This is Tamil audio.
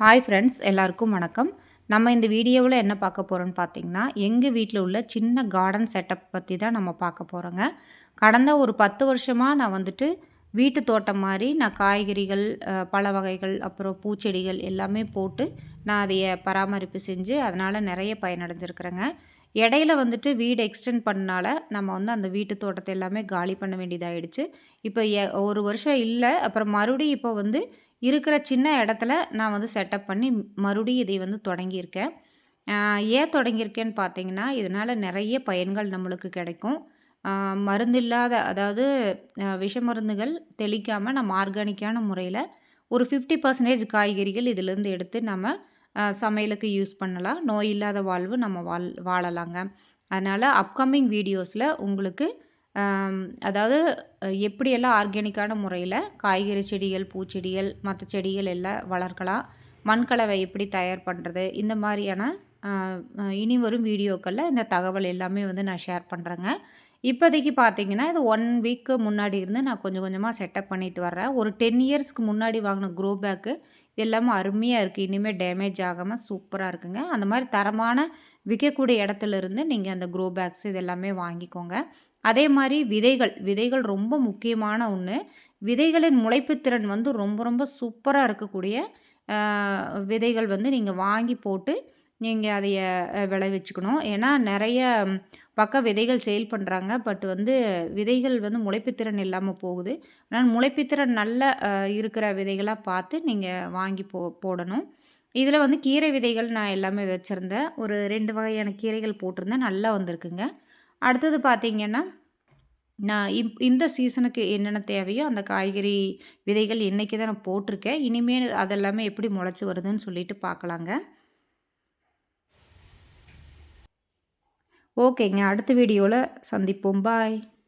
ஹாய் ஃப்ரெண்ட்ஸ், எல்லாருக்கும் வணக்கம். நம்ம இந்த வீடியோவில் என்ன பார்க்க போகிறோம்னு பார்த்தீங்கன்னா, எங்கள் வீட்டில் உள்ள சின்ன கார்டன் செட்டப் பற்றி தான் நம்ம பார்க்க போகிறோங்க. கடந்த ஒரு 10 வருஷமாக நான் வந்துட்டு வீட்டு தோட்டம் மாதிரி நான் காய்கறிகள், பழ வகைகள், அப்புறம் பூச்செடிகள் எல்லாமே போட்டு நான் அதைய பராமரிப்பு செஞ்சு அதனால் நிறைய பயனடைஞ்சிருக்கிறேங்க. இடையில வந்துட்டு வீடு எக்ஸ்டெண்ட் பண்ணனால நம்ம வந்து அந்த வீட்டு தோட்டத்தை எல்லாமே காலி பண்ண வேண்டியதாயிடுச்சு. இப்போ 1 வருஷம் இல்லை, அப்புறம் மறுபடியும் இப்போ வந்து இருக்கிற சின்ன இடத்துல நான் வந்து செட்டப் பண்ணி மறுபடியும் இதை வந்து தொடங்கியிருக்கேன். அ ஏன் தொடங்கியிருக்கேன்னு பார்த்தீங்கன்னா, இதனால் நிறைய பயன்கள் நம்மளுக்கு கிடைக்கும். அ மருந்தில்லாத அதாவது விஷ மருந்துகள் தெளிக்காம நம்ம ஆர்கானிக்கான முறையில ஒரு 50% காய்கறிகள் இதிலேருந்து எடுத்து நம்ம சமையலுக்கு யூஸ் பண்ணலாம். நோய் இல்லாத வாழ்வு நம்ம வாழலாங்க. அதனால் அப்கமிங் வீடியோஸில் உங்களுக்கு அதாவது எப்படியெல்லாம் ஆர்கானிக்கான முறையில் காய்கறி செடிகள், பூச்செடிகள், மற்ற செடிகள் எல்லாம் வளர்க்கலாம், மண்கலவை எப்படி தயார் பண்ணுறது, இந்த மாதிரியான அ இனி வரும் வீடியோக்களில் இந்த தகவல் எல்லாமே வந்து நான் ஷேர் பண்ணுறேங்க. இப்போதைக்கு பார்த்தீங்கன்னா, இது 1 வீக்கு முன்னாடி இருந்து நான் கொஞ்சம் கொஞ்சமாக செட்டப் பண்ணிட்டு வர்றேன். ஒரு 10 இயர்ஸ்க்கு முன்னாடி வாங்கின க்ரோ பேக்கு இது எல்லாமே அருமையாக இருக்குது. இனிமேல் டேமேஜ் ஆகாமல் சூப்பராக இருக்குங்க. அந்த மாதிரி தரமான விற்கக்கூடிய இடத்துலருந்து நீங்கள் அந்த க்ரோ பேக்ஸ் இது எல்லாமே வாங்கிக்கோங்க. அதே மாரி விதைகள் ரொம்ப முக்கியமான ஒண்ணு. விதைகளின் முளைப்பு திறன் வந்து ரொம்ப ரொம்ப சூப்பரா இருக்கக்கூடிய அ விதைகள் வந்து நீங்க வாங்கி போட்டு, நீங்க அதைய விளைவிச்சுக்கணும். ஏன்னா நெறைய பக்கம் விதைகள் சேல் பண்றாங்க. பட் வந்து விதைகள் வந்து முளைப்புத்திறன் இல்லாம போகுது. அதனால முளைப்புத்திறன் நல்ல இருக்கிற விதைகளா பார்த்து நீங்க வாங்கி போடணும். இதில வந்து கீரை விதைகள் நான் எல்லாமே வச்சிருந்தேன். ஒரு 2 வகையான கீரைகள் போட்டிருந்தேன். நல்லா வந்திருக்குங்க. அடுத்தது பார்த்தீங்கன்னா, நான் இந்த சீசனுக்கு என்னென்ன தேவையோ அந்த காய்கறி விதைகள் இன்னைக்கு தான் நான் போட்டிருக்கேன். இனிமேல் அதெல்லாமே எப்படி முளைச்சு வருதுன்னு சொல்லிட்டு பார்க்கலாங்க. ஓகேங்க. அடுத்த வீடியோல சந்திப்போம். பாய்.